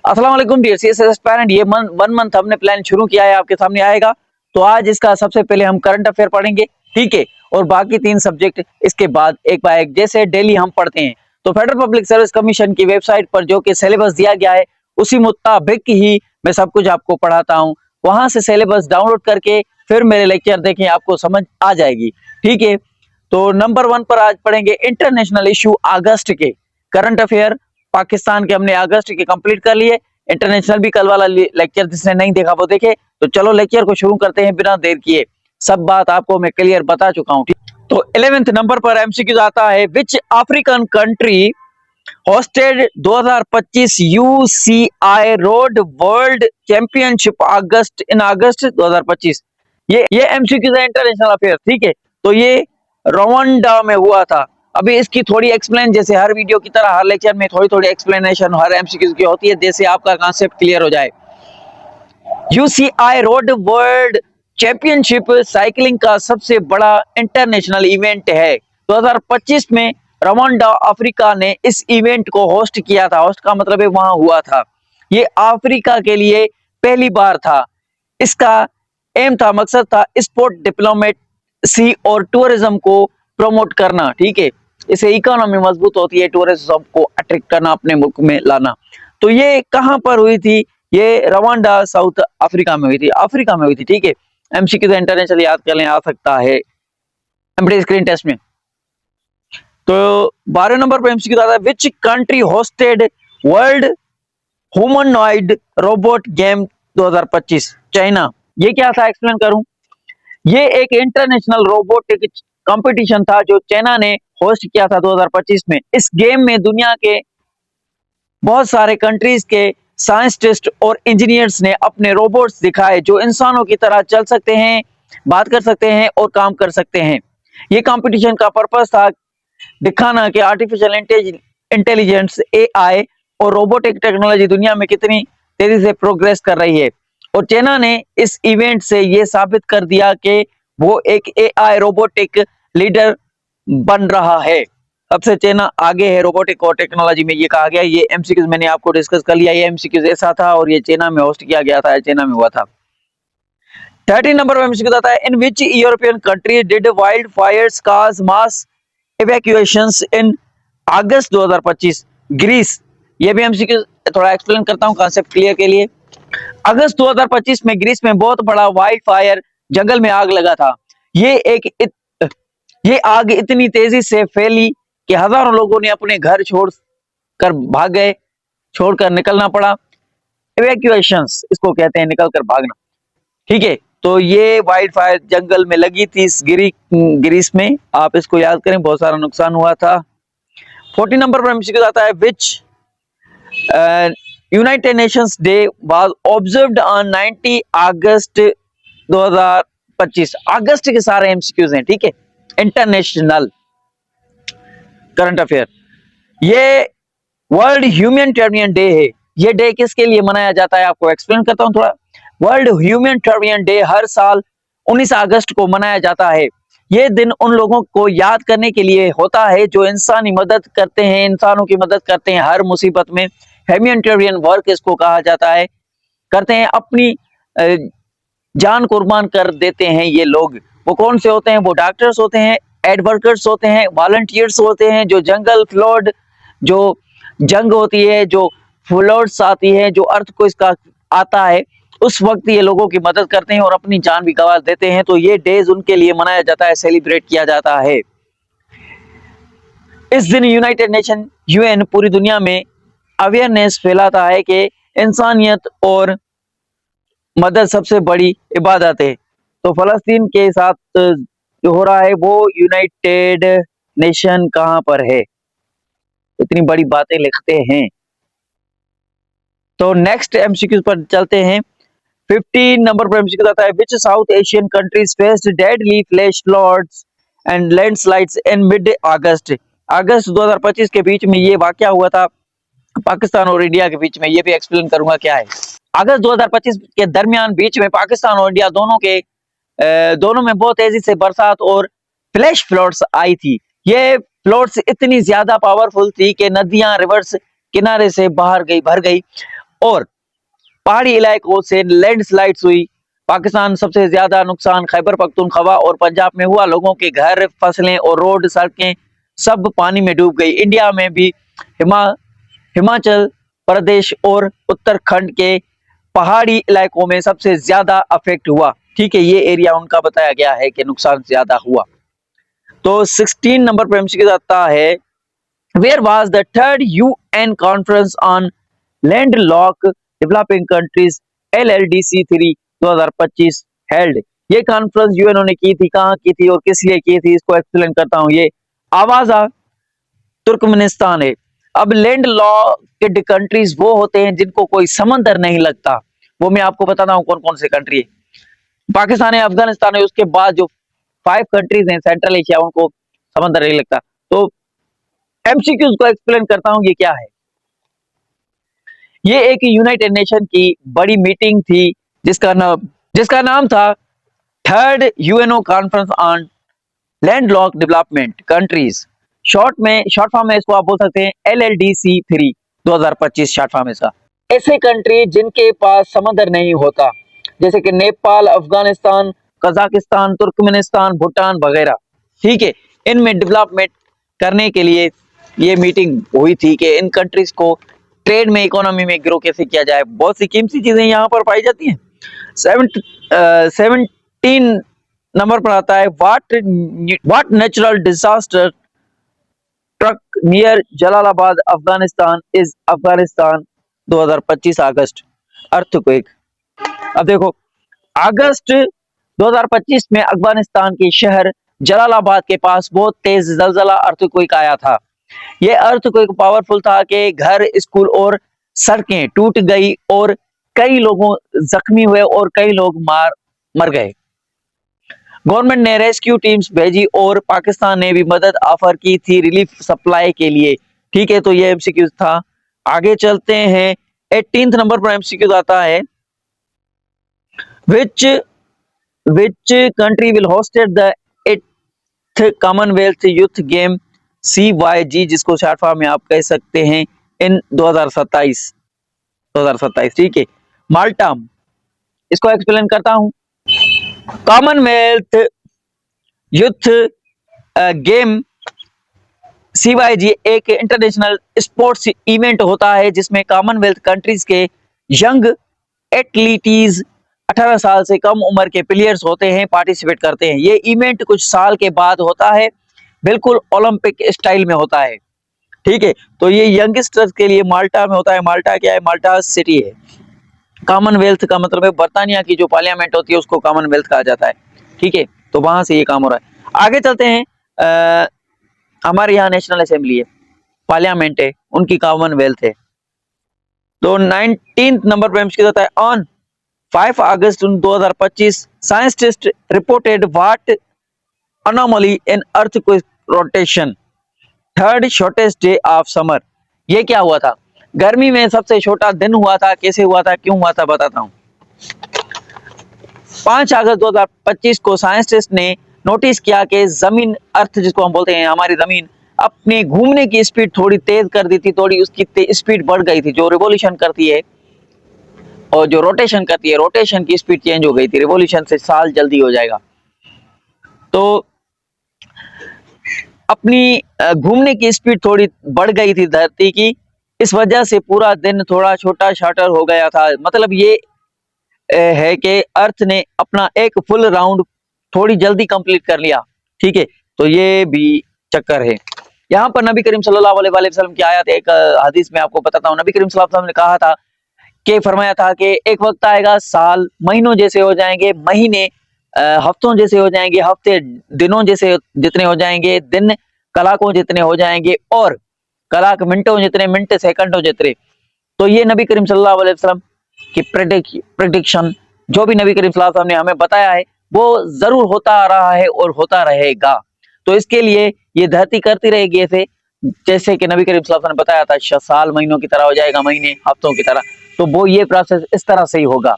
अस्सलाम वालेकुम dear CSS parent. ये वन मंथ हमने प्लान शुरू किया है, आपके सामने आएगा। तो आज इसका सबसे पहले हम करंट अफेयर पढ़ेंगे, ठीक है। और बाकी 3 सब्जेक्ट इसके बाद एक बाय एक जैसे डेली हम पढ़ते हैं। तो फेडरल पब्लिक सर्विस कमीशन की वेबसाइट पर जो कि सिलेबस दिया गया है उसी मुताबिक ही मैं सब कुछ आपको पढ़ाता हूँ। वहां से सिलेबस डाउनलोड करके फिर मेरे लेक्चर देखें, आपको समझ आ जाएगी, ठीक है। तो नंबर 1 पर आज पढ़ेंगे इंटरनेशनल इशू अगस्त के करंट अफेयर। पाकिस्तान के हमने अगस्त के कंप्लीट कर लिए। इंटरनेशनल भी कल वाला लेक्चर जिसने नहीं देखा वो देखे। तो चलो लेक्चर को शुरू करते हैं बिना देर किए। सब बात आपको मैं क्लियर बता चुका हूं, ठीक। तो 11th नंबर पर एमसीक्यू आता है, which African country hosted 2025 UCI road world championship August 2025। ये एमसीक्यू है इंटरनेशनल अफेयर, ठीक है। तो ये रवांडा में हुआ था। अभी इसकी थोड़ी एक्सप्लेन, जैसे हर वीडियो की तरह हर लेक्चर में थोड़ी थोड़ी एक्सप्लेनेशन हर एमसीक्यू की होती है, जैसे आपका कांसेप्ट क्लियर हो जाए। UCI road world championship cycling का सबसे बड़ा इंटरनेशनल इवेंट है। 2025 में रवांडा अफ्रीका ने इस इवेंट को होस्ट किया था। होस्ट का मतलब है वहां हुआ था। ये अफ्रीका के लिए पहली बार था। इसका एम था, मकसद था स्पोर्ट डिप्लोमेसी और टूरिज्म को प्रमोट करना, ठीक है। इससे इकोनॉमी मजबूत होती है, टूरिज्म को अट्रैक्ट करना, अपने मुल्क में लाना। तो ये कहां पर हुई थी? ये रवांडा साउथ अफ्रीका में हुई थी, अफ्रीका में हुई थी, ठीक है। एमसीक्यू इंटरनेशनल याद कर लें, आ सकता है एमडी स्क्रीन टेस्ट में। तो 12 नंबर पर एमसीक्यू आता है, which country hosted world humanoid robot game 2025? China. ये क्या था, एक्सप्लेन करूं। ये एक इंटरनेशनल रोबोटिक कंपटीशन था जो चाइना ने होस्ट किया था 2025 में। इस गेम में दुनिया के बहुत सारे कंट्रीज के साइंटिस्ट और इंजीनियर्स ने अपने रोबोट्स दिखाए जो इंसानों की तरह चल सकते हैं, बात कर सकते हैं और काम कर सकते हैं। ये कंपटीशन का पर्पस था दिखाना कि आर्टिफिशियल इंटेलिजेंस एआई और रोबोटिक टेक्नोलॉजी दुनिया में कितनी तेजी से प्रोग्रेस कर रही है। और चाइना ने इस इवेंट से यह साबित कर दिया कि वो एक एआई रोबोटिक लीडर बन रहा है। सबसे चाइना आगे है रोबोटिक और टेक्नोलॉजी में, ये कहा गया। ये एमसीक्यूज मैंने आपको डिस्कस कर लिया। ये एमसीक्यूज ऐसा था और ये चाइना में होस्ट किया गया था, चाइना में हुआ था। 13 नंबर पर एमसीक्यू आता है, in which European country did wild fires cause mass evacuations in August 2025? Greece. ये भी एमसीक्यू थोड़ा एक्सप्लेन करता हूं कांसेप्ट क्लियर के लिए। अगस्त 2025 में ग्रीस में बहुत बड़ा वाइल्ड फायर, जंगल में आग लगा था। ये आग इतनी तेजी से फैली कि हजारों लोगों ने अपने घर छोड़कर भाग गए, छोड़कर निकलना पड़ा। इवैक्यूएशंस इसको कहते हैं, निकलकर भागना, ठीक है। तो ये वाइल्ड फायर जंगल में लगी थी ग्रीस में। आप इसको याद करें, बहुत सारा नुकसान हुआ था। 14 नंबर पर एमसीक्यू आता है, which United Nations day was observed on 90 August 2025। अगस्त के सारे एमसीक्यूज हैं, ठीक है। International current affair. ये वर्ल्ड ह्यूमैनिटेरियन डे है। ये डे किसके लिए मनाया जाता है, आपको एक्सप्लेन करता हूं थोड़ा। वर्ल्ड ह्यूमैनिटेरियन डे हर साल 19 अगस्त को मनाया जाता है। ये दिन उन लोगों को याद करने के लिए होता है जो इंसानी मदद करते हैं, इंसानों की मदद करते हैं हर मुसीबत में। ह्यूमैनिटेरियन वर्क इसको कहा जाता है, करते हैं, अपनी जान कुर्बान कर देते हैं ये लोग। वो कौन से होते हैं? वो डॉक्टर्स होते हैं, एड वर्कर्स होते हैं, वॉलंटियर्स होते हैं, जो जंगल फ्लड, जो जंग होती है, जो फ्लड्स आती है, जो अर्थ को इसका आता है, उस वक्त ये लोगों की मदद करते हैं और अपनी जान भी गंवा देते हैं। तो ये डेज उनके लिए मनाया जाता है, सेलिब्रेट किया जाता है। इस दिन यूनाइटेड नेशन यूएन पूरी दुनिया में अवेयरनेस फैलाता है कि इंसानियत और मदद सबसे बड़ी इबादत है। तो फलस्तीन के साथ जो हो रहा है वो यूनाइटेड नेशन कहां पर है? इतनी बड़ी बातें लिखते हैं। तो नेक्स्ट एमसीक्यू पर चलते हैं। 15 नंबर पर एमसीक्यू आता है, which South Asian countries faced deadly flash floods and landslides in mid August? अगस्त 2025 के बीच में ये वाकया हुआ था पाकिस्तान और इंडिया के बीच में। ये भी एक्सप्लेन करूंगा क्या है। अगस्त 2025 के दरमियान बीच में पाकिस्तान और इंडिया दोनों में बहुत तेजी से बरसात और फ्लैश फ्लड्स आई थी। ये फ्लड्स इतनी ज्यादा पावरफुल थी कि नदियां रिवर्स किनारे से भर गई। और पहाड़ी इलाकों से लैंडस्लाइड्स हुई। पाकिस्तान सबसे ज्यादा नुकसान खैबर पख्तूनख्वा और पंजाब में हुआ। लोगों के घर, फसलें और रोड, सड़कें सब पानी में डूब गई। इंडिया में भी हिमाचल प्रदेश और उत्तराखंड के पहाड़ी इलाकों में सबसे ज्यादा अफेक्ट हुआ। ठीक है, ये एरिया उनका बताया गया है कि नुकसान ज्यादा हुआ। तो 16 नंबर पर एमसीक्यू आता है, where was the third UN conference on landlocked developing countries LLDC 3 2025 held. ये कॉन्फ्रेंस यूएनओ ने की थी, कहां की थी और किस लिए की थी, इसको एक्सप्लेन करता हूं। ये आवाजा तुर्कमेनिस्तान है। अब लैंड लॉक्ड कंट्रीज वो होते हैं जिनको कोई समंदर नहीं लगता। वो मैं आपको बताता हूं कौन कौन से कंट्री है। पाकिस्तान है, अफगानिस्तान है, उसके बाद जो 5 कंट्रीज हैं सेंट्रल एशिया, उनको समंदर नहीं लगता। तो एमसीक्यूज को एक्सप्लेन करता हूं, ये क्या है। ये एक यूनाइटेड नेशन की बड़ी मीटिंग थी जिसका नाम था third UNO conference on landlocked development countries. Short form में इसको आप बोल सकते हैं LLDC 3 2025 शॉर्ट फॉर्म इसका। ऐसे कंट्री जिनके पास समंदर नहीं होता, जैसे कि नेपाल, अफगानिस्तान, कजाकिस्तान, तुर्कमेनिस्तान, भूटान वगैरह। ठीक है, इनमें डेवलपमेंट करने के लिए ये मीटिंग हुई थी कि इन कंट्रीज को ट्रेड में, इकोनॉमी में ग्रो कैसे किया जाए। बहुत सी कीमती चीजें यहाँ पर पाई जाती हैं। 17 नंबर पर आता है, what natural disaster truck near Jalalabad Afghanistan is Afghanistan 2025 August earthquake. अब देखो, अगस्त 2025 में अफगानिस्तान के शहर जलालाबाद के पास बहुत तेज जलजला अर्थक्वेक आया था। यह अर्थक्वेक पावरफुल था कि घर, स्कूल और सड़कें टूट गई और कई लोगों जख्मी हुए और कई लोग मर गए। गवर्नमेंट ने रेस्क्यू टीम्स भेजी और पाकिस्तान ने भी मदद ऑफर की थी रिलीफ सप्लाई के लिए। ठीक है, तो ये एमसीक्यू था। आगे चलते हैं, 18th नंबर पर एमसीक्यू आता है, which country will hosted the 8th Commonwealth youth game CYG, जिसको शॉर्ट फॉर्म में आप कह सकते हैं इन 2027। ठीक है, माल्टा। इसको एक्सप्लेन करता हूं। कॉमनवेल्थ यूथ गेम CYG एक इंटरनेशनल स्पोर्ट्स इवेंट होता है जिसमें कॉमनवेल्थ कंट्रीज के यंग एथलीट्स 18 साल से कम उम्र के प्लेयर्स होते हैं, पार्टिसिपेट करते हैं। ये इवेंट कुछ साल के बाद होता है, बिल्कुल ओलंपिक स्टाइल में होता है। ठीक है, तो ये यंगस्टर्स के लिए माल्टा में होता है। माल्टा क्या है? माल्टा सिटी है। कॉमनवेल्थ का मतलब है बर्तानिया की जो पार्लियामेंट होती है उसको कॉमनवेल्थ कहा जाता है। ठीक है, तो वहां से ये काम हो रहा है। आगे चलते हैं, हमारे यहाँ नेशनल असेंबली है, पार्लियामेंट है, उनकी कॉमनवेल्थ है। तो 19th नंबर पर एमसीक्यू होता है, on 5 August 2025 scientist reported what anomaly in earthquake rotation third shortest day of summer. ये क्या हुआ था? गर्मी में सबसे छोटा दिन हुआ था। कैसे हुआ था, क्यों हुआ था, बताता हूं। 5 अगस्त 2025 को साइंटिस्ट ने नोटिस किया कि जमीन, अर्थ जिसको हम बोलते हैं, हमारी जमीन अपने घूमने की स्पीड थोड़ी तेज कर दी थी, थोड़ी उसकी स्पीड बढ़ गई थी। जो रिवॉल्यूशन करती है और जो रोटेशन करती है, रोटेशन की स्पीड चेंज हो गई थी, रिवॉल्यूशन से साल जल्दी हो जाएगा। तो अपनी घूमने की स्पीड थोड़ी बढ़ गई थी धरती की, इस वजह से पूरा दिन थोड़ा छोटा शॉर्टर हो गया था। मतलब ये है कि अर्थ ने अपना एक फुल राउंड थोड़ी जल्दी कंप्लीट कर लिया। ठीक है, तो ये भी चक्कर है। यहाँ पर नबी करीम सल्लल्लाहु अलैहि वसल्लम की आयत, एक हदीस में आपको बताता हूँ। नबी करीम सल्लल्लाहु अलैहि वसल्लम ने कहा था कि फरमाया था कि एक वक्त आएगा साल महीनों जैसे हो जाएंगे, महीने हफ्तों जैसे हो जाएंगे, हफ्ते दिनों जैसे जितने हो जाएंगे, दिन कलाकों जितने हो जाएंगे, और कलाक मिनटों जितने, मिनट सेकंडों जितने। तो ये नबी करीम सल्लल्लाहु अलैहि वसल्लम की प्रेडिक्शन, जो भी नबी करीम सल्लल्लाहु अलैहि वसल्लम ने हमें बताया है, वो जरूर होता आ रहा है और होता रहेगा। तो इसके लिए ये धरती करती रहेगी ऐसे, जैसे कि नबी करीम सल्लल्लाहु अलैहि वसल्लम ने बताया था, साल महीनों की तरह हो जाएगा, महीने हफ्तों की तरह। तो वो ये प्रोसेस इस तरह से ही होगा।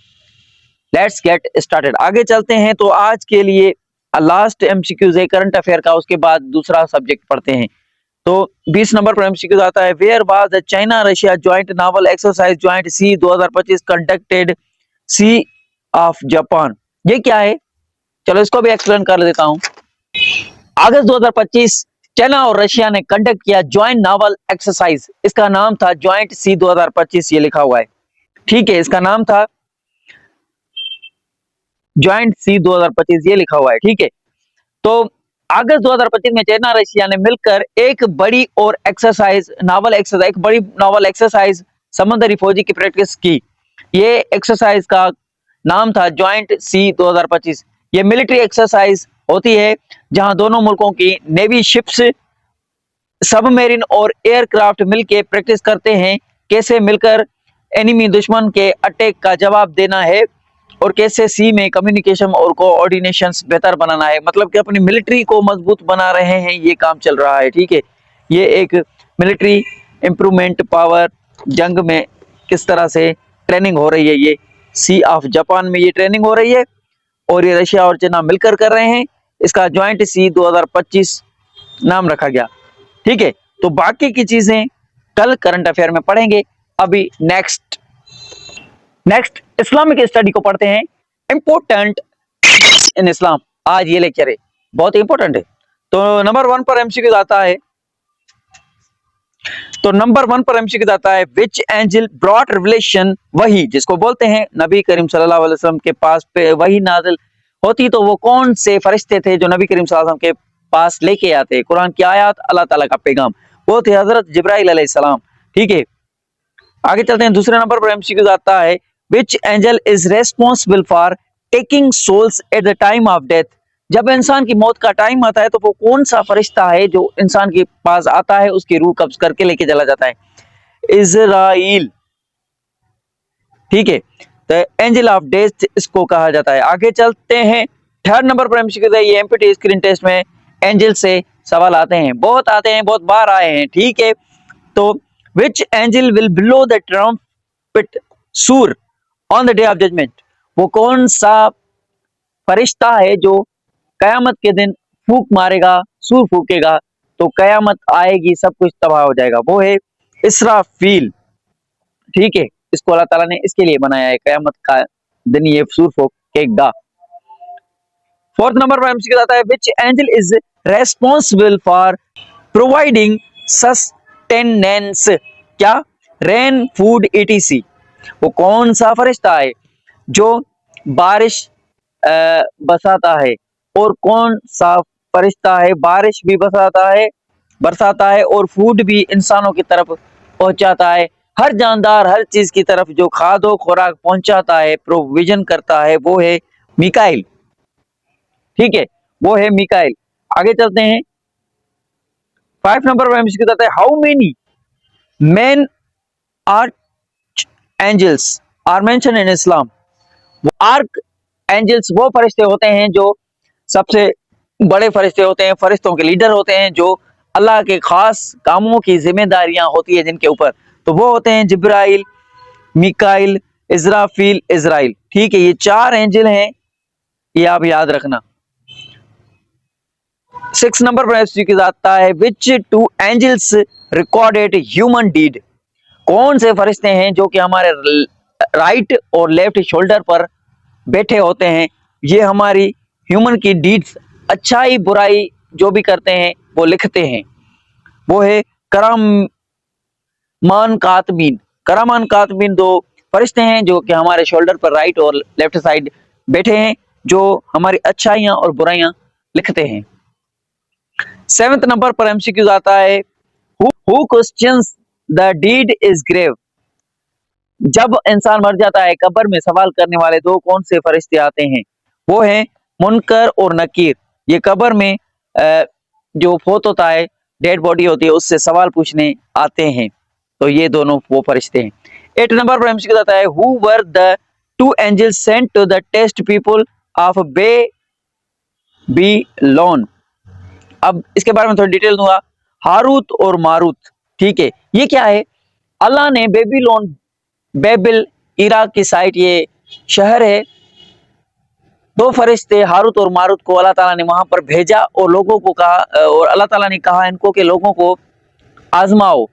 Let's get started. आगे चलते हैं। तो आज के लिए लास्ट एमसीक्यूज है करंट अफेयर का, उसके बाद दूसरा सब्जेक्ट पढ़ते हैं। तो 20 नंबर पर एमसीक्यू आता है, where was the China Russia joint naval exercise joint sea 2025 conducted sea of Japan. ये क्या है, चलो इसको भी एक्सप्लेन कर देता हूं। अगस्त 2025 चाइना और रशिया ने कंडक्ट किया ज्वाइंट नावल एक्सरसाइज, इसका नाम था ज्वाइंट सी 2025, ये लिखा हुआ है, ठीक है, इसका नाम था ज्वाइंट सी 2025, ये लिखा हुआ है, ठीक है। तो अगस्त 2025 में चाइना रशिया ने मिलकर एक बड़ी और एक्सरसाइज नावल एक्सरसाइज, एक बड़ी नावल एक्सरसाइज समुद्री फौजी की प्रैक्टिस की। ये एक्सरसाइज का नाम था ज्वाइंट सी 2025। ये मिलिट्री एक्सरसाइज होती है जहां दोनों मुल्कों की नेवी शिप्स, सबमरीन और एयरक्राफ्ट मिलकर प्रैक्टिस करते हैं कैसे मिलकर एनिमी दुश्मन के अटैक का जवाब देना है और कैसे सी में कम्युनिकेशन और कोऑर्डिनेशन बेहतर बनाना है। मतलब कि अपनी मिलिट्री को मजबूत बना रहे हैं, ये काम चल रहा है, ठीक है। ये एक मिलिट्री इंप्रूवमेंट पावर जंग में किस तरह से ट्रेनिंग हो रही है, ये सी ऑफ जापान में ये ट्रेनिंग हो रही है और ये रशिया और चाइना मिलकर कर रहे हैं। इसका ज्वाइंट सी 2025 नाम रखा गया, ठीक है। तो बाकी की चीजें कल करंट अफेयर में पढ़ेंगे। अभी नेक्स्ट इस्लामिक स्टडी को पढ़ते हैं, इंपोर्टेंट इन इस्लाम। आज ये लेक्चर है बहुत इंपॉर्टेंट है। तो नंबर 1 पर एमसीक्यू आता है, विच एंजल ब्रॉट रिवलेशन, वही जिसको बोलते हैं नबी करीम सल्लल्लाहु अलैहि वसल्लम के पास पे वही नाजिल होती, तो वो कौन से फरिश्ते थे जो नबी करीम सल्लल्लाहु अलैहि वसल्लम के पास लेके आते कुरान की आयत, अल्लाह ताला का पैगाम, वो थे हजरत जिब्राइल अलैहिस्सलाम, ठीक है। आगे चलते हैं, दूसरे नंबर पर एमसीक्यू आता है, which angel is responsible for taking souls at the time of death, जब इंसान की मौत का टाइम आता है तो वो कौन सा फरिश्ता है जो इंसान के पास आता है, उसकी रूह कब्ज करके लेके चला जाता है, इजराइल, ठीक है। तो एंजल ऑफ डेथ इसको कहा जाता है। आगे चलते हैं, थर्ड नंबर पर एमसीक्यू है, ये एमपीटी स्क्रीन टेस्ट में एंजल से सवाल आते हैं, बहुत बार आए हैं, ठीक है। तो which angel will blow the trumpet sur on the day of judgment, वो कौन सा फरिश्ता है जो कयामत के दिन फूक मारेगा, सूर फूकेगा तो कयामत आएगी, सब कुछ तबाह हो जाएगा, वो है इसराफील, ठीक है। इसको अल्लाह ताला ने इसके लिए बनाया है, कयामत का दिन ये सूर फूकेगा। फोर्थ नंबर पर एमसीक्यू आता है, which angel is responsible for providing sustenance, क्या, रेन फूड एटीसी, वो कौन सा फरिश्ता है जो बारिश बरसाता है, और कौन सा फरिश्ता है बारिश भी बरसाता है और फूड भी इंसानों की तरफ पहुंचाता है, हर जानदार हर चीज की तरफ जो खादो खुराक पहुंचाता है, प्रोविजन करता है, वो है मिकाइल, ठीक है, वो है मिकाइल। आगे चलते हैं, 5 नंबर पर एमसीक्यू कहता है, how many main archangels are mention in Islam, वो आर्क एंजल्स वो फरिश्ते होते हैं जो सबसे बड़े फरिश्ते होते हैं, फरिश्तों के लीडर होते हैं, जो अल्लाह के खास कामों की जिम्मेदारियां होती है जिनके ऊपर, तो वो होते हैं जिब्राइल, मिकाइल, इजराफील, इजराइल, ठीक है। ये 4 एंजल हैं, ये आप याद रखना। 6 नंबर पर एमसीक्यू आता है, विच 2 एंजल्स रिकॉर्डेड ह्यूमन डीड, कौन से फरिश्ते हैं जो कि हमारे राइट और लेफ्ट शोल्डर पर बैठे होते हैं, ये हमारी ह्यूमन की डीड्स, अच्छाई बुराई जो भी करते हैं वो लिखते हैं, वो है करामान कातबीन 2 फरिश्ते हैं जो कि हमारे शोल्डर पर राइट और लेफ्ट साइड बैठे हैं, जो हमारी अच्छाइयां और बुराइयां लिखते हैं। 7th नंबर पर एमसीक्यू आता है, who questions the deed is grave, जब इंसान मर जाता है कब्र में सवाल करने वाले 2 कौन से फरिश्ते आते हैं, वो हैं मुनकर और नकीर, ये कब्र में जो फोत होता है, डेड बॉडी होती है, उससे सवाल पूछने आते हैं, तो ये दोनों वो फरिश्ते हैं। 8 नंबर पर एमसीक्यू आता है, who were the 2 angels sent to the test people of Babylon, अब इसके बारे में थोड़ी डिटेल दूंगा, हारूत और मारूत, ठीक है। ये क्या है, अल्लाह ने बेबिल इराक की साइड, ये शहर है, 2 फरिश्ते हारूत और मारूत को अल्लाह ताला ने वहां पर भेजा और लोगों को कहा, और अल्लाह ताला ने कहा इनको कि लोगों को आजमाओ,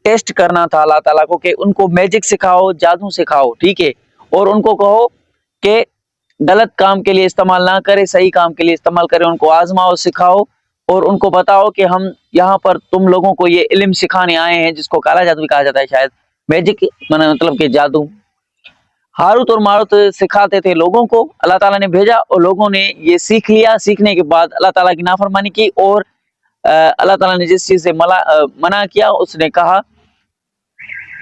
टेस्ट करना था अल्लाह ताला को कि उनको मैजिक सिखाओ, जादू सिखाओ, ठीक है। और उनको कहो कि गलत काम के लिए इस्तेमाल ना करे, सही काम के लिए इस्तेमाल करे। उनको आजमाओ, सिखाओ और उनको बताओ कि हम यहाँ पर तुम लोगों को ये इल्म सिखाने आए हैं, जिसको काला जादू भी कहा जाता है शायद, मैजिक मतलब कि जादू। हारूत और मारूत सिखाते थे लोगों को, अल्लाह ताला ने भेजा और लोगों ने ये सीख लिया। सीखने के बाद अल्लाह ताला की नाफरमानी की और अल्लाह ताला ने जिस चीज से मना किया उसने कहा,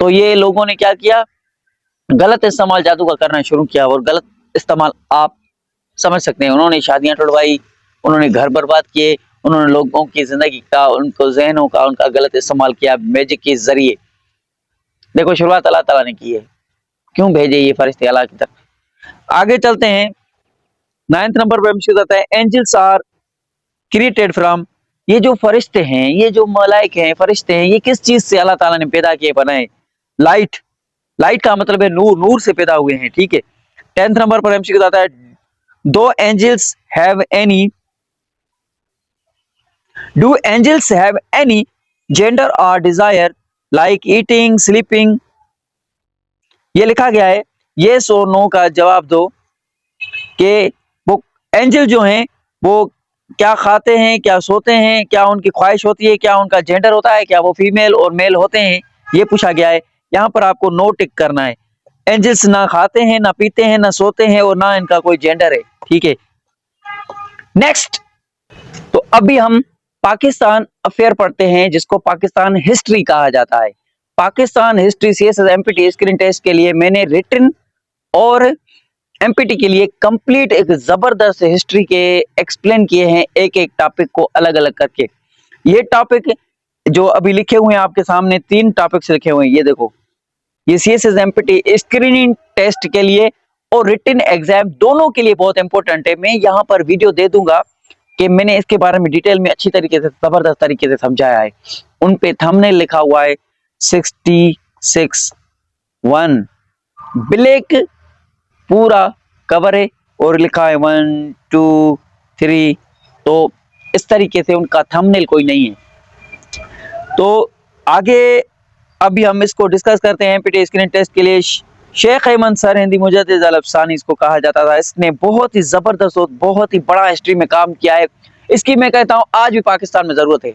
तो ये लोगों ने क्या किया, गलत इस्तेमाल जादू का करना शुरू किया। और गलत इस्तेमाल आप समझ सकते हैं, उन्होंने शादियां तोड़वाई, उन्होंने घर बर्बाद किए, उन्होंने लोगों की जिंदगी का, उनको जहनों का उनका गलत इस्तेमाल किया मैजिक के जरिए। देखो शुरुआत अल्लाह ताला ने की है, क्यों भेजे ये फरिश्ते अल्लाह की तरफ। आगे चलते हैं, 9th नंबर पर हमसे आता है एंजल्स आर क्रिएटेड फ्रॉम। ये जो फरिश्ते हैं, ये जो मलाइक हैं, फरिश्ते हैं, ये किस चीज से अल्लाह ताला ने पैदा किए, बनाए? लाइट। लाइट का मतलब है नूर, नूर से पैदा हुए हैं, ठीक है। 10th नंबर पर हमसे आता है do angels have any, do angels have any gender और डिजायर लाइक ईटिंग, स्लीपिंग? ये लिखा गया है, येस और नो का जवाब दो कि वो एंजल जो हैं वो क्या खाते हैं, क्या सोते हैं, क्या उनकी ख्वाहिश होती है, क्या उनका जेंडर होता है, क्या वो फीमेल और मेल होते हैं, ये पूछा गया है। यहाँ पर आपको नो टिक करना है। एंजल्स ना खाते हैं, ना पीते हैं, ना सोते हैं और ना इनका कोई जेंडर है, ठीक है। नेक्स्ट, तो अभी हम पाकिस्तान अफेयर पढ़ते हैं, जिसको पाकिस्तान हिस्ट्री कहा जाता है। Pakistan history CSS MPT screen test के लिए मैंने रिटन और एमपीटी के लिए कंप्लीट एक जबरदस्त हिस्ट्री के एक्सप्लेन किए हैं, एक एक टॉपिक को अलग अलग करके। ये टॉपिक जो अभी लिखे हुए हैं आपके सामने, 3 टॉपिक्स लिखे हुए हैं, ये देखो, ये सीएसएस एमपीटी स्क्रीनिंग टेस्ट के लिए और रिटन एग्जाम दोनों के लिए बहुत इंपॉर्टेंट है। मैं यहाँ पर वीडियो दे दूंगा कि मैंने इसके बारे में डिटेल में अच्छी तरीके से, जबरदस्त तरीके से समझाया है। उन पे थंबनेल लिखा हुआ है 66 ब्लैक पूरा कवर है और लिखा है 1 2 3। तो इस तरीके से उनका थंबनेल कोई नहीं है। तो आगे अभी हम इसको डिस्कस करते हैं। एमपीटी स्क्रीन टेस्ट के लिए शेख अहमद सरहिंदी मुजद्दिद अल अफसानी इसको कहा जाता था। इसने बहुत ही जबरदस्त और बहुत ही बड़ा हिस्ट्री में काम किया है। इसकी मैं कहता हूं आज भी पाकिस्तान में जरूरत है,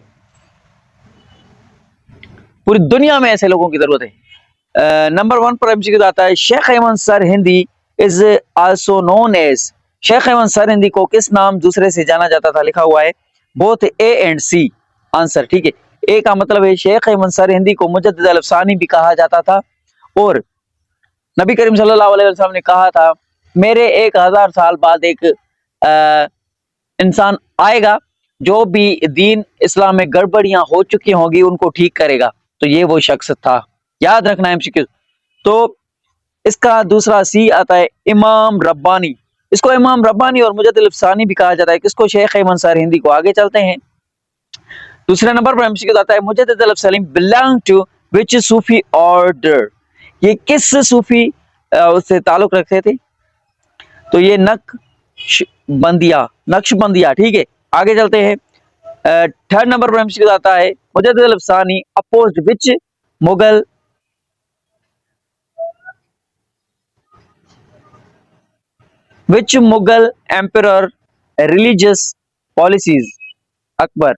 पूरी दुनिया में ऐसे लोगों की जरूरत है। नंबर 1 पर एमसीक्यू आता है, Sheikh Ahmad Sirhindi is also known as. Sheikh Ahmad Sirhindi को किस नाम दूसरे से जाना जाता था? लिखा हुआ है both A and C answer, ठीक है। ए का मतलब है शेख अहमद सरहिंदी को मुजद्दिद अल अफसानी भी कहा जाता था और नबी करीम सल्लल्लाहु अलैहि वसल्लम ने कहा था मेरे 1000 साल बाद एक इंसान आएगा जो भी दीन इस्लाम में गड़बड़ियां हो चुकी होंगी उनको ठीक करेगा। तो ये वो शख्स था, याद रखना एमसीक्यू। तो इसका दूसरा सी आता है इमाम रब्बानी। इसको इमाम रब्बानी और मुजद्दिद अल अफसानी भी कहा जाता है। किसको? शेख अहमद सरहिंदी को। आगे चलते हैं, दूसरे नंबर पर एमसीक्यू आता है Mujaddid Alf Sani belong to which Sufi order. ये किस सूफी उससे ताल्लुक रखते थे? तो ये नक्शबंदिया, ठीक है। आगे चलते हैं, 3rd नंबर पर एमसीक्यू आता है Mujaddid Alf Sani opposed which Mughal emperor religious policies. Akbar.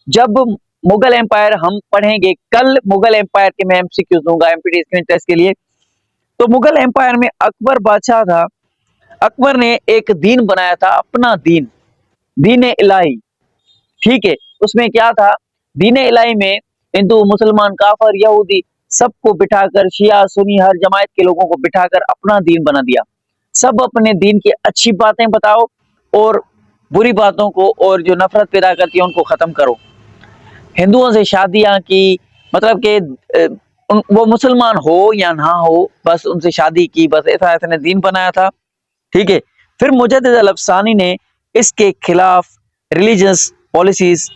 जब मुगल एम्पायर हम पढ़ेंगे कल, मुगल एम्पायर के मैं एमसीक्यू दूंगा एमपीटी स्क्रीन टेस्ट के लिए। तो मुगल एम्पायर में अकबर बादशाह था। अकबर ने एक दीन बनाया था, अपना दीन, दीन इलाही, ठीक है। उसमें क्या था? दीन इलाही में हिंदू, मुसलमान, काफर, यहूदी सबको बिठाकर, शिया सुन्नी हर जमात के लोगों को बिठाकर अपना दीन बना दिया। सब अपने दीन की अच्छी बातें बताओ और बुरी बातों को और जो नफरत पैदा करती है उनको खत्म करो। हिंदुओं से शादियां की, मतलब कि वो मुसलमान हो या ना हो, बस उनसे शादी की, बस ऐसा इसने दीन बनाया था, ठीक है। फिर मुजद्दिद अल अफसानी ने इसके खिलाफ रिलीजियस पॉलिसीज,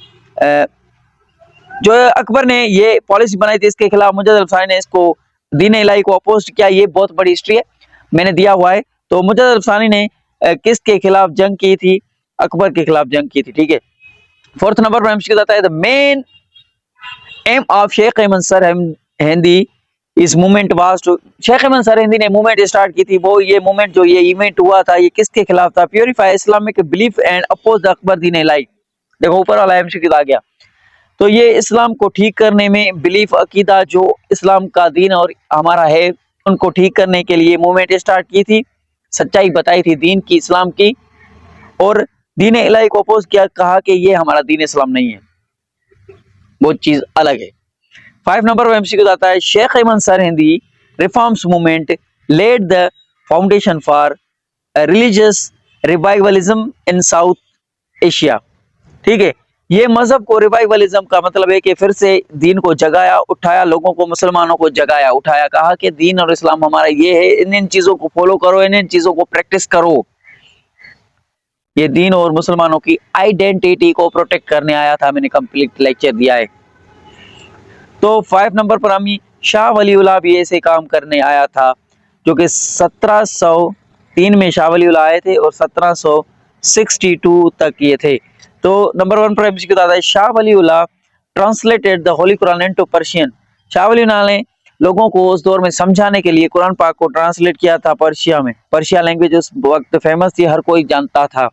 जो अकबर ने ये पॉलिसी बनाई थी इसके खिलाफ, मुजद्दिद अल अफसानी ने इसको दीन इलाही को अपोज किया। ये बहुत बड़ी हिस्ट्री है, मैंने दिया हुआ है। तो मुजद्दिद अल अफसानी ने किसके खिलाफ जंग की थी? अकबर के खिलाफ जंग की थी, ठीक है। 4th नंबर पर हमसे आता है the main aim of Sheikh Ahmad Sirhindi his movement was to, Sheikh Ahmad Sirhindi ने मूवमेंट स्टार्ट की थी, वो ये मूवमेंट जो ये इवेंट हुआ था ये किसके खिलाफ था? Purify Islamic belief and oppose the Akbar Din Ilahi. देखो ऊपर वाला एमसीक्यू आ गया। तो ये इस्लाम को ठीक करने में, बिलीफ अकीदा जो इस्लाम का दीन और हमारा है उनको ठीक करने के लिए मूवमेंट स्टार्ट की थी, सच्चाई बताई थी दीन की, इस्लाम की, और दीन इलाही को अपोज किया, कहा कि ये हमारा दीन इस्लाम नहीं है, वो चीज अलग है। 5 नंबर पर एमसीक्यू आता है, Sheikh Ahmad Sirhindi reforms movement led the foundation for religious revivalism in South Asia. ठीक है, ये मजहब को, रिवाइवलिज्म का मतलब है कि फिर से दीन को जगाया, उठाया, लोगों को, मुसलमानों को जगाया, उठाया, कहा कि दीन और इस्लाम हमारा ये है, इन चीजों को फॉलो करो, इन चीजों को प्रैक्टिस करो। ये दीन और मुसलमानों की आइडेंटिटी को प्रोटेक्ट करने आया था। मैंने कंप्लीट लेक्चर दिया है। तो 5 नंबर पर हम शाह वलीउल्लाह भी ऐसे काम करने आया था, जो कि 1703 में शाह वलीउल्लाह आए थे और 1762 तक ये थे। तो नंबर 1 पर एमसीक्यू आता है, Shah Waliullah translated the Holi Quran into Persian. Shah Waliullah ने लोगों को उस दौर में समझाने के लिए कुरान पाक को ट्रांसलेट किया था पर्शिया में। पर्शिया लैंग्वेज उस वक्त फेमस थी, हर कोई जानता था।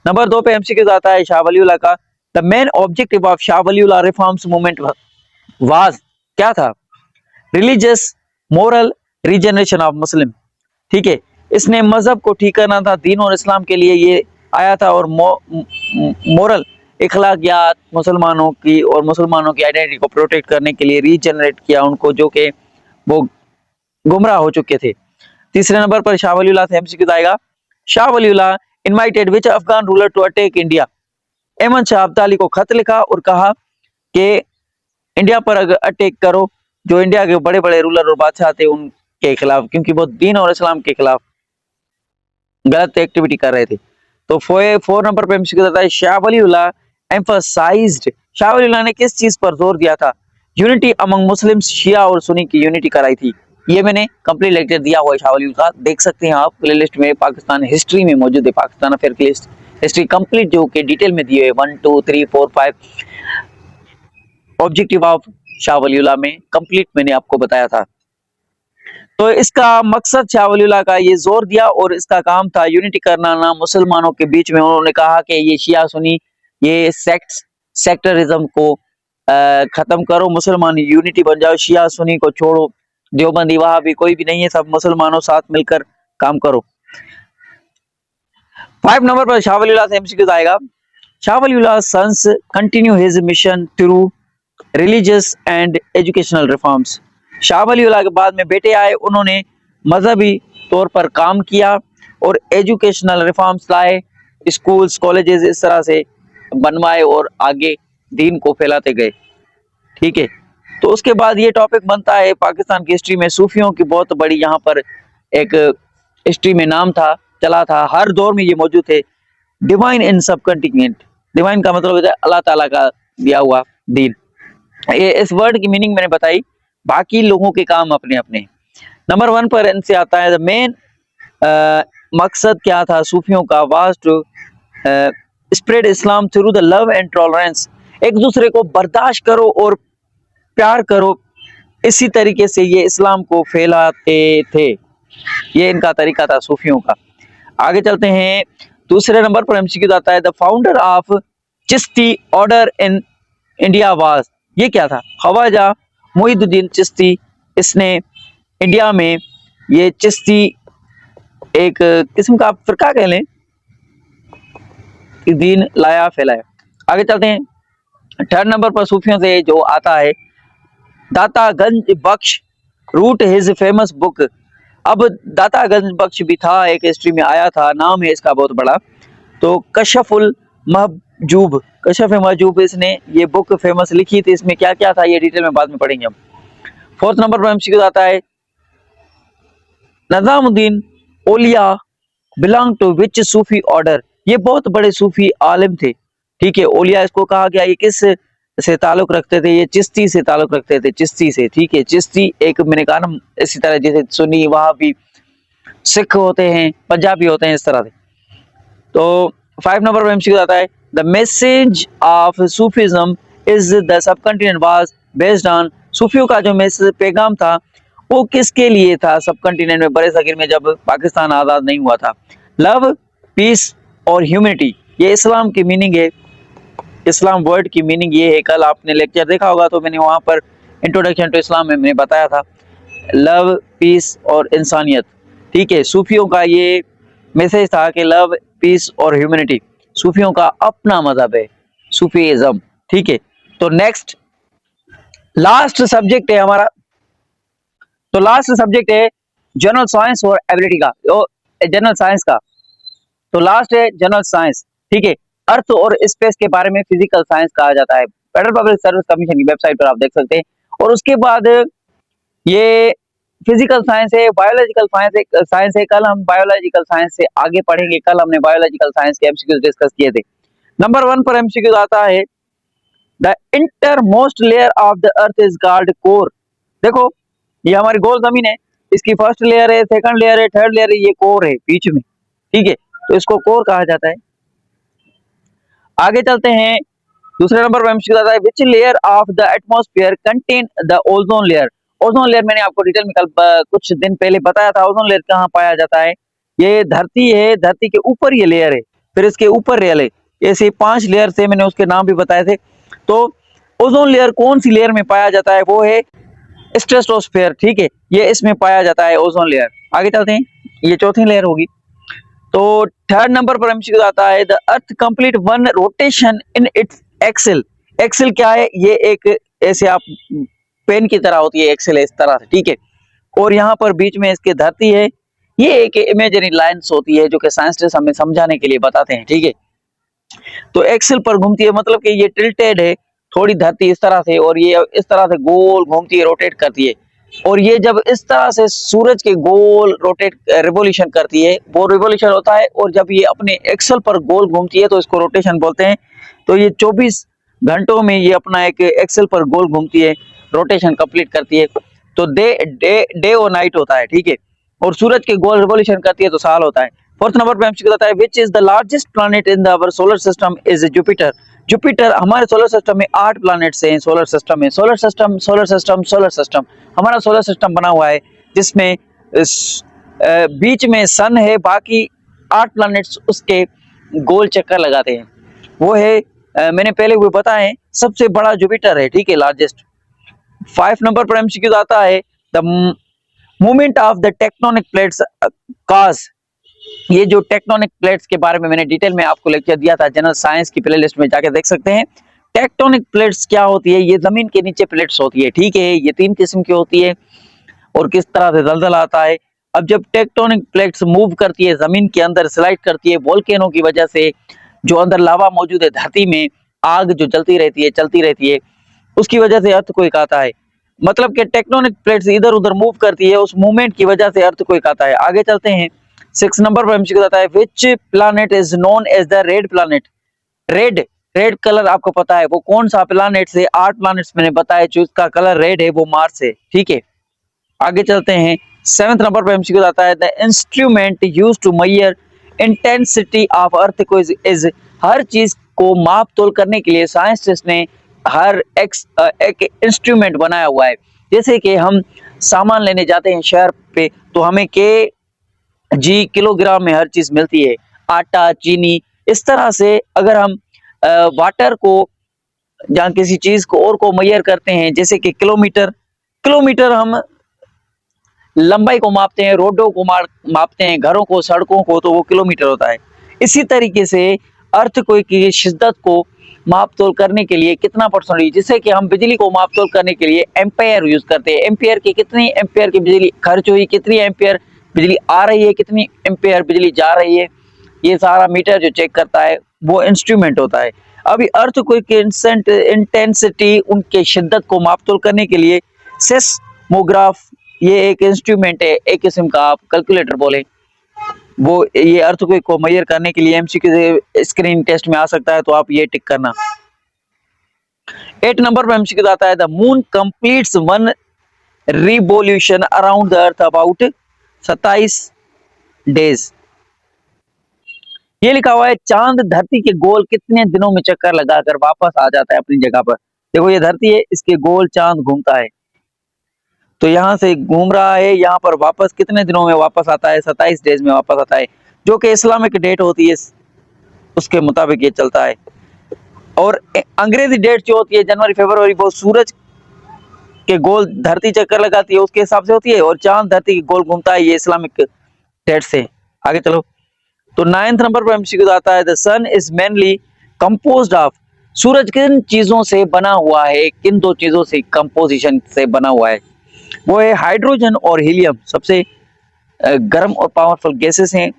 नंबर 2 पे एमसीक्यू आता है शाह वलीउल्लाह का, the main objective of Shah Waliullah reforms movement was, क्या था? Religious moral regeneration of Muslim. ठीक है, इसने मजहब को ठीक करना था, दीन और इस्लाम के लिए ये आया था, और मोरल इखलाकियात मुसलमानों की और मुसलमानों की आइडेंटिटी को प्रोटेक्ट करने के लिए रीजनरेट किया उनको, जो कि वो गुमराह हो चुके थे। तीसरे नंबर पर शाह वलीउल्लाह से एमसीक्यू आएगा, Shah Waliullah invited which Afghan ruler to attack India. Ahmad Shah Abdali को खत लिखा और कहा कि इंडिया पर अगर अटैक करो, जो इंडिया के बड़े बड़े रूलर और बादशाह थे उनके खिलाफ, क्योंकि वो दीन और इस्लाम के खिलाफ गलत एक्टिविटी कर रहे थे। तो 4 नंबर पे एमसीक्यू आता है, शाह वलीउल्लाह एम्फसाइज्ड, शाह वलीउल्लाह ने किस चीज पर जोर दिया था? यूनिटी अमंग मुस्लिम्स, शिया और सुन्नी की यूनिटी कराई थी। ये मैंने कंप्लीट लेक्चर दिया हुआ है शाह वलीउल्लाह का, देख सकते हैं आप प्लेलिस्ट में, पाकिस्तान हिस्ट्री में मौजूद है, पाकिस्तान अफेयर की लिस्ट हिस्ट्री कंप्लीट जो कि डिटेल में दिए हुए 1 2 3 4 5 ऑब्जेक्टिव ऑफ शाह वलीउल्लाह में कंप्लीट मैंने आपको बताया था। तो इसका मकसद शाह वलीउल्लाह का ये जोर दिया और इसका काम था यूनिटी करना ना मुसलमानों के बीच में। उन्होंने कहा कि ये शिया सुन्नी, ये सेक्टरिज्म को खत्म करो, मुसलमान यूनिटी बन जाओ, शिया सुन्नी को छोड़ो, देवबंदी वहां भी कोई भी नहीं है, सब मुसलमानों साथ मिलकर काम करो। 5 नंबर पर शाह वलीउल्लाह से एमसीक्यू आएगा, Shah Waliullah sons continue his mission through religious and educational reforms. Shah Waliullah के बाद में बेटे आए, उन्होंने मजहबी तौर पर काम किया और एजुकेशनल रिफॉर्म्स लाए, स्कूल्स कॉलेजेस इस तरह से बनवाए और आगे दीन को फैलाते गए। ठीक है, तो उसके बाद ये टॉपिक बनता है पाकिस्तान की हिस्ट्री में सूफियों की बहुत बड़ी, यहाँ पर एक हिस्ट्री में नाम था, चला था, हर दौर में ये मौजूद थे। डिवाइन इन सब कंटिनेंट, डिवाइन का मतलब होता है अल्लाह ताला का दिया हुआ दीन। ये इस वर्ड की मीनिंग मैंने बताई, बाकी लोगों के काम अपने अपने। नंबर 1 पर इनसे आता है, द मेन मकसद क्या था सूफियों का? Was to spread Islam through the love and tolerance. एक दूसरे को बर्दाश्त करो और प्यार करो, इसी तरीके से ये इस्लाम को फैलाते थे। ये इनका तरीका था सूफियों का। आगे चलते हैं, दूसरे नंबर पर एमसीक्यू आता है, the founder of Chishti order in India was, ये क्या था? ख्वाजा मुईनुद्दीन चिश्ती। इसने इंडिया में ये चिश्ती एक किस्म का फिरका कह लें, दीन लाया, फैलाया। आगे चलते हैं, 3rd नंबर पर सूफियों से जो आता है, दाता गंज बख्श रूट हिज फेमस बुक। अब दाता गंज बख्श भी था, एक हिस्ट्री में आया था, नाम है इसका बहुत बड़ा, तो कशफुल महजूब, कशफ महजूब, इसने ये बुक फेमस लिखी थी। इसमें क्या क्या था ये डिटेल में बाद में पढ़ेंगे हम। 4th नंबर पर एमसीक्यू आता है, Nizamuddin Auliya belong to which Sufi order. ये बहुत बड़े सूफी आलिम थे। ठीक है, औलिया इसको कहा गया, ये किस से ताल्लुक रखते थे? ये चिश्ती से ताल्लुक रखते थे, चिश्ती से। ठीक है, चिश्ती एक मैंने कहा ना, इसी तरह जैसे सुन्नी वहाबी सिख होते हैं, पंजाबी होते हैं, इस तरह से। तो 5 नंबर पर एमसीक्यू आता है, the message of Sufism is the subcontinent was based on, सूफियों का जो मैसेज पैगाम था वो किसके लिए था सब कंटिनेंट में, बड़े सगीर में, जब पाकिस्तान आजाद नहीं हुआ था? लव, पीस और ह्यूमैनिटी, ये इस्लाम की मीनिंग है। इस्लाम वर्ड की मीनिंग ये है, कल आपने लेक्चर देखा होगा तो मैंने वहां पर इंट्रोडक्शन टू इस्लाम में मैंने बताया था, लव, पीस और इंसानियत। ठीक है, सूफियों का ये मैसेज था कि लव, पीस और ह्यूमैनिटी। सूफियों का अपना मजहब है, सूफीइज्म। ठीक है, तो नेक्स्ट लास्ट सब्जेक्ट है हमारा, तो लास्ट सब्जेक्ट है जनरल साइंस और एबिलिटी का, जनरल साइंस का। तो लास्ट है जनरल साइंस। ठीक है, अर्थ और स्पेस के बारे में फिजिकल साइंस कहा जाता है, फेडरल पब्लिक सर्विस कमीशन की वेबसाइट पर आप देख सकते हैं। और उसके बाद ये फिजिकल साइंस है, बायोलॉजिकल साइंस है। कल हम बायोलॉजिकल साइंस से आगे पढ़ेंगे, कल हमने बायोलॉजिकल साइंस के एमसीक्यूज डिस्कस किए थे। नंबर 1 पर एमसीक्यू आता है, the inter most layer of the earth is called core. देखो, ये हमारी गोल जमीन है, इसकी फर्स्ट लेयर है, सेकंड लेयर है, थर्ड लेयर है, ये कोर है बीच में। ठीक है, तो इसको कोर कहा जाता है। आगे चलते हैं, दूसरे नंबर पर एमसीक्यू आता है, which layer of the atmosphere contain the ozone layer. Ozone layer मैंने आपको डिटेल में कल कुछ दिन पहले बताया था, ओजोन लेयर कहाँ पाया जाता है। ये धरती है, धरती के ऊपर ये लेयर है, फिर इसके ऊपर लेयर है, ऐसे 5 लेयर से मैंने उसके नाम भी बताए थे। तो ओजोन लेयर कौन सी लेयर में पाया जाता है, वो है स्ट्रेटोस्फेयर। ठीक है, ये इसमें पाया जाता है ओजोन लेयर। आगे चलते हैं, ये चौथी लेयर होगी। तो थर्ड नंबर पर एमसीक्यू आता है, the earth complete one rotation in its axis. Axis क्या है, ये एक ऐसे आप पेन की तरह होती है, एक्सिल है इस तरह से। ठीक है, और यहाँ पर बीच में इसके धरती है, ये एक इमेजिनरी लाइंस होती है जो कि साइंटिस्ट हमें समझाने के लिए बताते हैं। ठीक है, तो एक्सिल पर घूमती है, मतलब कि ये टिल्टेड है थोड़ी धरती इस तरह से, और ये इस तरह से गोल घूमती है, रोटेट करती है। और ये जब इस तरह से सूरज के गोल रोटेट रिवोल्यूशन करती है, वो रिवोल्यूशन होता है, और जब ये अपने एक्सल पर गोल घूमती है तो इसको रोटेशन बोलते हैं। तो ये 24 घंटों में ये अपना एक एक्सल पर गोल घूमती है, रोटेशन कंप्लीट करती है। तो डे डे डे और नाइट होता है। ठीक है, और सूरज के गोल रिवोल्यूशन करती है तो साल होता है। फोर्थ नंबर पे हमसे बताता है, which is the largest planet in our solar system is Jupiter. Jupiter, हमारे सोलर सिस्टम में 8 प्लैनेट्स हैं। सोलर सिस्टम में solar system solar system solar system, हमारा सोलर सिस्टम बना हुआ है जिसमें बीच में सन है, बाकी 8 प्लैनेट्स उसके गोल चक्कर लगाते हैं। वो है मैंने पहले हुए बताए, सबसे बड़ा जुपिटर है। ठीक है, लार्जेस्ट। 5 नंबर पर एमसीक्यू आता है, the movement of the tectonic plates cause. ये जो टेक्टोनिक प्लेट्स के बारे में मैंने डिटेल में आपको लेक्चर दिया था, जनरल साइंस की प्लेलिस्ट में जाके देख सकते हैं। टेक्टोनिक प्लेट्स क्या होती है, ये जमीन के नीचे प्लेट्स होती है। ठीक है, ये 3 किस्म की होती है, और किस तरह से दलदल आता है। अब जब टेक्टोनिक प्लेट्स मूव करती है, जमीन के अंदर स्लाइड करती है, वोल्केनो की वजह से, जो अंदर लावा मौजूद है धरती में, आग जो जलती रहती है, चलती रहती है, उसकी वजह से अर्थक्वेक आता है। मतलब कि टेक्टोनिक प्लेट्स इधर उधर मूव करती है, उस मूवमेंट की वजह से अर्थक्वेक आता है। आगे चलते हैं, 6 नंबर पर एमसीक्यू आता है, which planet is known as the red planet. Red, red colour आपको पता है वो कौन सा प्लैनेट से, 8 प्लैनेट्स मैंने बताया जो इसका कलर रेड है, वो मार्स है। ठीक है, आगे चलते हैं, 7th नंबर पर एमसीक्यू आता है, the instrument used to measure intensity of earthquake is. हर चीज को माप तोल करने के लिए साइंटिस्ट ने एक इंस्ट्रूमेंट बनाया हुआ है। जैसे कि हम सामान लेने जाते हैं शहर पे, तो हमें के जी किलोग्राम में हर चीज मिलती है, आटा, चीनी। इस तरह से अगर हम वाटर को या किसी चीज को और को मेजर करते हैं, जैसे कि किलोमीटर, किलोमीटर हम लंबाई को मापते हैं, रोडों को मापते हैं, घरों को, सड़कों को, तो वो किलोमीटर होता है। इसी तरीके से अर्थक्वेक की शिद्दत को माप तोल करने के लिए कितना परसेंट, जिससे कि हम बिजली को माप तोल करने के लिए एम्पेयर यूज करते हैं। एम्पेयर की कितनी एम्पेयर की बिजली खर्च हुई, कितनी एम्पेयर बिजली आ रही है, कितनी एम्पेयर बिजली जा रही है, ये सारा मीटर जो चेक करता है वो इंस्ट्रूमेंट होता है। अभी अर्थक्वेक की इंटेंसिटी, उनके शिद्दत को माप तोल करने के लिए सेस्मोग्राफ, ये एक इंस्ट्रूमेंट है, एक किस्म का आप कैलकुलेटर बोले, वो ये अर्थक्वेक को मेजर करने के लिए एमसीक्यू स्क्रीन टेस्ट में आ सकता है, तो आप ये टिक करना। 8 नंबर पर एमसीक्यू आता है, the moon completes one revolution around the earth about 27 days. ये लिखा हुआ है, चांद धरती के गोल कितने दिनों में चक्कर लगाकर वापस आ जाता है अपनी जगह पर। देखो ये धरती है, इसके गोल चांद घूमता है, तो यहाँ से घूम रहा है, यहाँ पर वापस कितने दिनों में वापस आता है, 27 डेज में वापस आता है, जो कि इस्लामिक डेट होती है, उसके मुताबिक ये चलता है। और अंग्रेजी डेट जो होती है जनवरी फरवरी, वो सूरज के गोल धरती चक्कर लगाती है उसके हिसाब से होती है, और चांद धरती के गोल घूमता है, ये इस्लामिक डेट से। आगे चलो, तो 9th नंबर पर एमसीक्यू आता है, the sun is mainly composed of, सूरज किन चीजों से बना हुआ है, किन दो चीजों से कंपोजिशन से बना हुआ है, वो है हाइड्रोजन और हीलियम, सबसे गर्म और पावरफुल गैसेस हैं,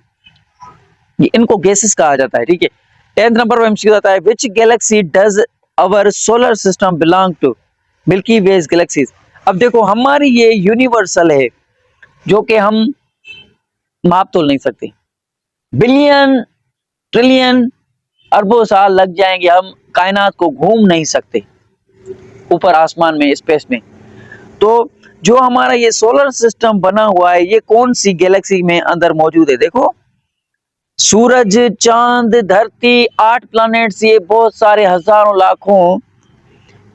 ये इनको गैसेस कहा जाता है, ठीक है। 10th नंबर पर एमसीक्यू आता है, which galaxy does our solar system belong to, Milky Ways galaxies. अब देखो हमारी ये यूनिवर्सल है, जो कि हम माप तोल नहीं सकते, बिलियन ट्रिलियन अरबों साल लग जाएंगे, हम कायनात को घूम नहीं सकते ऊपर आसमान में, स्पेस में। तो जो हमारा ये सोलर सिस्टम बना हुआ है, ये कौन सी गैलेक्सी में अंदर मौजूद है, देखो सूरज, चांद, धरती, 8 प्लैनेट्स, ये बहुत सारे हजारों लाखों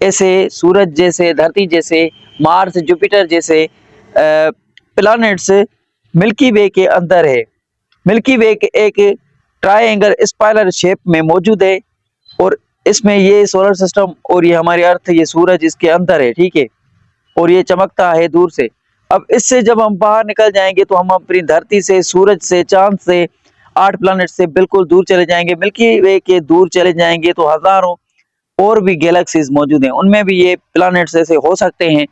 ऐसे सूरज जैसे, धरती जैसे, मार्स, जुपिटर जैसे प्लैनेट्स मिल्की वे के अंदर है। मिल्की वे के एक ट्रायंगल स्पाइरल शेप में मौजूद है, और इसमें ये सोलर सिस्टम और ये हमारी अर्थ, ये सूरज इसके अंदर है, ठीक है, और ये चमकता है दूर से। अब इससे जब हम बाहर निकल जाएंगे तो हम अपनी धरती से, सूरज से, चांद से, 8 प्लैनेट से बिल्कुल दूर चले जाएंगे, मिल्की वे के दूर चले जाएंगे तो हजारों और भी गैलेक्सीज मौजूद हैं, उनमें भी ये प्लैनेट्स ऐसे हो सकते हैं।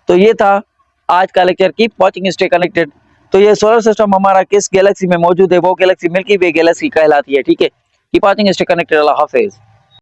तो ये था आज का lecture, keep watching, stay connected. तो ये सोलर सिस्टम हमारा किस गैलेक्सी में मौजूद है, वो गैलेक्सी मिल्की वे गैलेक्सी कहलाती है, ठीक है। कीप वॉचिंग, स्टे कनेक्टेड, अल्लाह हाफिज।